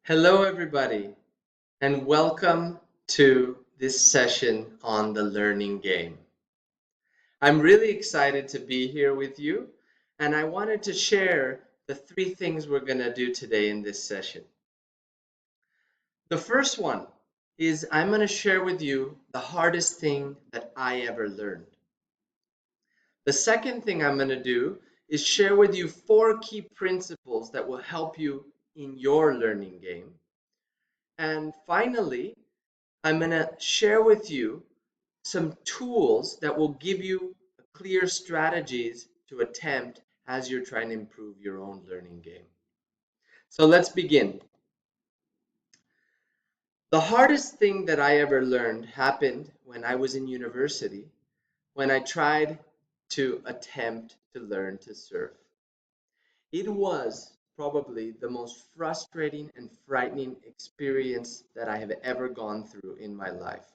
Hello, everybody, and welcome to this session on the learning game. I'm really excited to be here with you, and I wanted to share the three things we're going to do today in this session. The first one is I'm going to share with you the hardest thing that I ever learned. The second thing I'm going to do is share with you 4 key principles that will help you in your learning game. And finally, I'm going to share with you some tools that will give you clear strategies to attempt as you're trying to improve your own learning game. So let's begin. The hardest thing that I ever learned happened when I was in university, when I tried to attempt to learn to surf. It was probably the most frustrating and frightening experience that I have ever gone through in my life.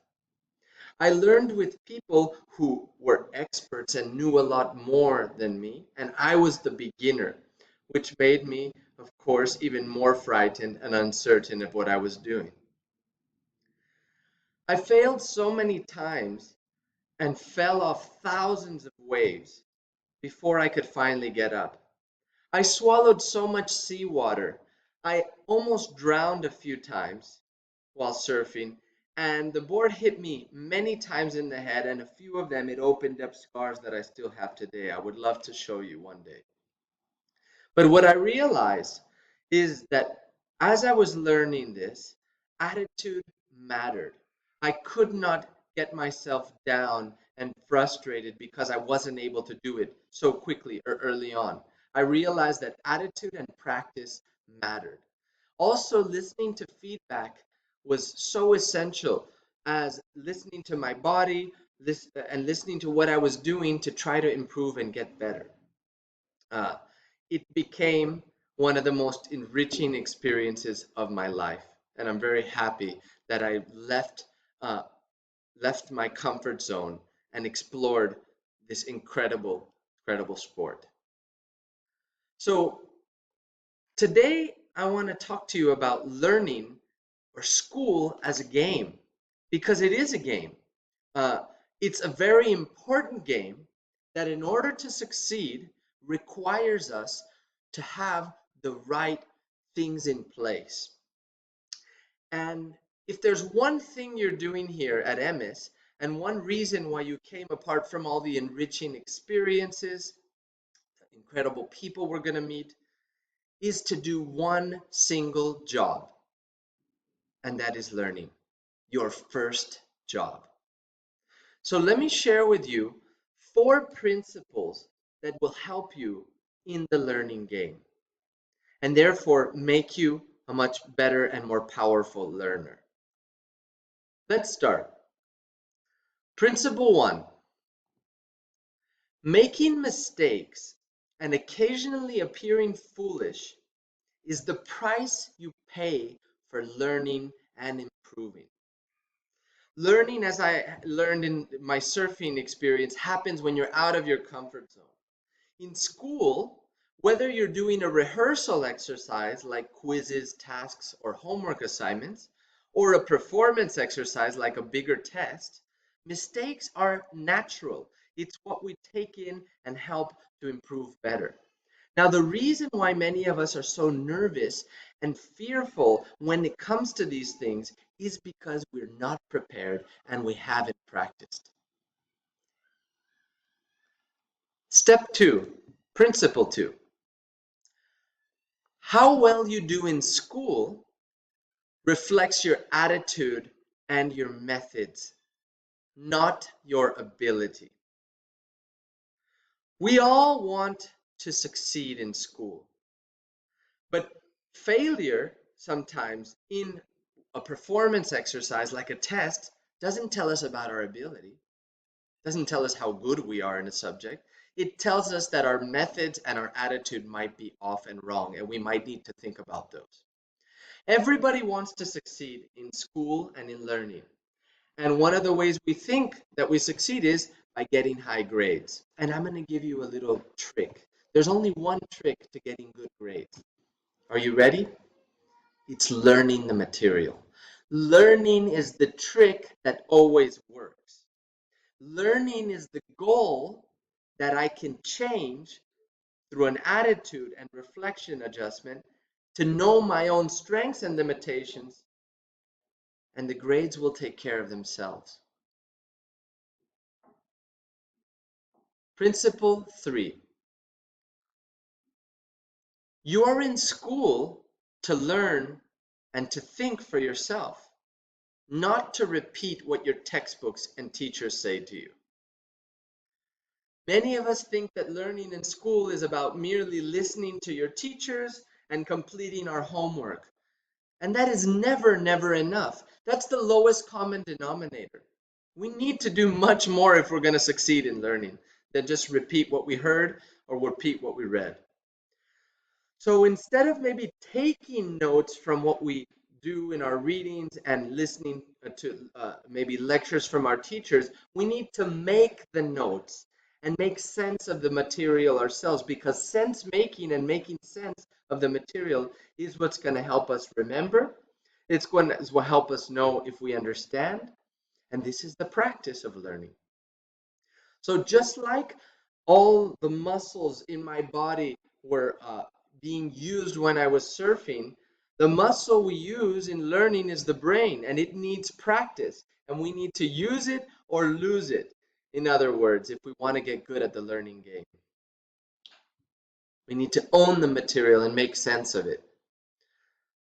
I learned with people who were experts and knew a lot more than me, and I was the beginner, which made me, of course, even more frightened and uncertain of what I was doing. I failed so many times and fell off thousands of waves before I could finally get up. I swallowed so much seawater, I almost drowned a few times while surfing, and the board hit me many times in the head, and a few of them it opened up scars that I still have today. I would love to show you one day. But what I realized is that as I was learning this, attitude mattered. I could not get myself down and frustrated because I wasn't able to do it so quickly or early on. I realized that attitude and practice mattered. Also, listening to feedback was so essential as listening to my body and listening to what I was doing to try to improve and get better. Uh, it became one of the most enriching experiences of my life, and I'm very happy that I uh, left my comfort zone and explored this incredible sport. So today I want to talk to you about learning or school as a game, because it is a game. Uh, it's a very important game that, in order to succeed, requires us to have the right things in place. And if there's one thing you're doing here at MS, and one reason why you came apart from all the enriching experiences, the incredible people we're going to meet, is to do one single job, and that is learning your first job. So let me share with you 4 principles that will help you in the learning game and therefore make you a much better and more powerful learner. Let's start. Principle 1. Making mistakes and occasionally appearing foolish is the price you pay for learning and improving. Learning, as I learned in my surfing experience, happens when you're out of your comfort zone. In school, whether you're doing a rehearsal exercise like quizzes, tasks, or homework assignments, or a performance exercise like a bigger test, mistakes are natural. It's what we take in and help to improve better. Now, the reason why many of us are so nervous and fearful when it comes to these things is because we're not prepared and we haven't practiced. Step 2, principle 2. How well you do in school reflects your attitude and your methods, not your ability. We all want to succeed in school, but failure sometimes in a performance exercise like a test doesn't tell us about our ability, doesn't tell us how good we are in a subject. It tells us that our methods and our attitude might be off and wrong, and we might need to think about those. Everybody wants to succeed in school and in learning. And one of the ways we think that we succeed is by getting high grades. And I'm going to give you a little trick. There's only one trick to getting good grades. Are you ready? It's learning the material. Learning is the trick that always works. Learning is the goal that I can change through an attitude and reflection adjustment to know my own strengths and limitations, and the grades will take care of themselves. Principle 3. You are in school to learn and to think for yourself, not to repeat what your textbooks and teachers say to you. Many of us think that learning in school is about merely listening to your teachers and completing our homework. And that is never, never enough. That's the lowest common denominator. We need to do much more if we're going to succeed in learning than just repeat what we heard or repeat what we read. So instead of maybe taking notes from what we do in our readings and listening to maybe lectures from our teachers, we need to make the notes and make sense of the material ourselves, because sense making and making sense of the material is what's going to help us remember. It's going to help us know if we understand. And this is the practice of learning. So just like all the muscles in my body were being used when I was surfing, the muscle we use in learning is the brain, and it needs practice, and we need to use it or lose it. In other words, if we want to get good at the learning game, we need to own the material and make sense of it.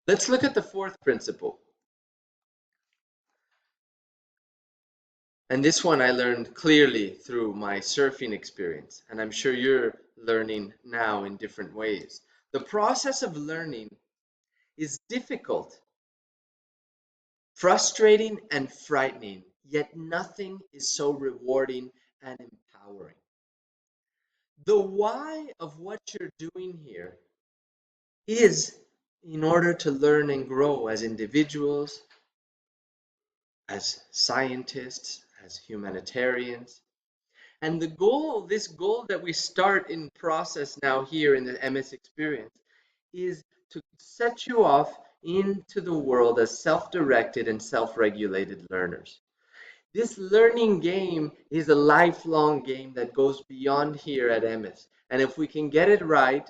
Let's look at the fourth principle. And this one I learned clearly through my surfing experience, and I'm sure you're learning now in different ways. The process of learning is difficult, frustrating, and frightening, yet nothing is so rewarding and empowering. The why of what you're doing here is in order to learn and grow as individuals, as scientists, as humanitarians. And the goal, this goal that we start in process now here in the MS experience, is to set you off into the world as self-directed and self-regulated learners. This learning game is a lifelong game that goes beyond here at MS. And if we can get it right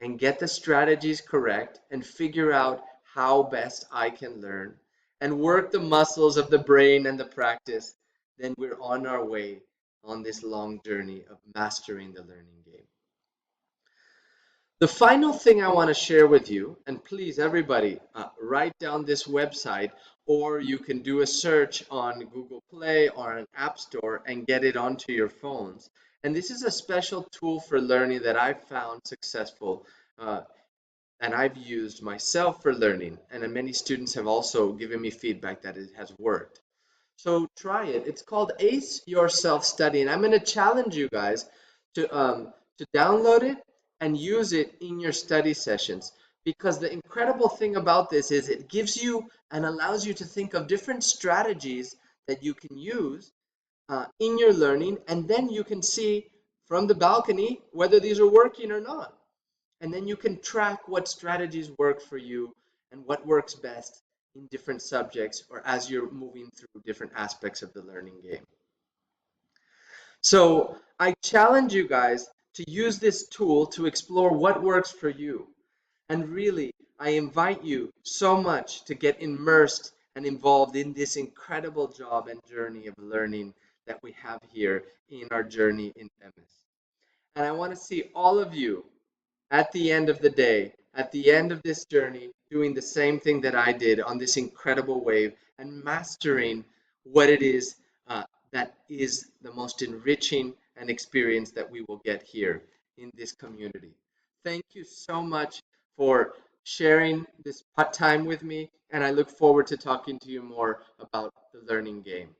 and get the strategies correct and figure out how best I can learn and work the muscles of the brain and the practice, then we're on our way on this long journey of mastering the learning game. The final thing I want to share with you, and please everybody write down this website, or you can do a search on Google Play or an App Store and get it onto your phones. And this is a special tool for learning that I've found successful and I've used myself for learning. And many students have also given me feedback that it has worked. So try it. It's called Ace Your Self-Study, and I'm going to challenge you guys to download it and use it in your study sessions. Because the incredible thing about this is it gives you and allows you to think of different strategies that you can use in your learning, and then you can see from the balcony whether these are working or not. And then you can track what strategies work for you and what works best in different subjects or as you're moving through different aspects of the learning game. So I challenge you guys to use this tool to explore what works for you. And really, I invite you so much to get immersed and involved in this incredible job and journey of learning that we have here in our journey in MS. And I want to see all of you at the end of the day, at the end of this journey, doing the same thing that I did on this incredible wave and mastering what it is that is the most enriching and experience that we will get here in this community. Thank you so much for sharing this time with me, and I look forward to talking to you more about the learning game.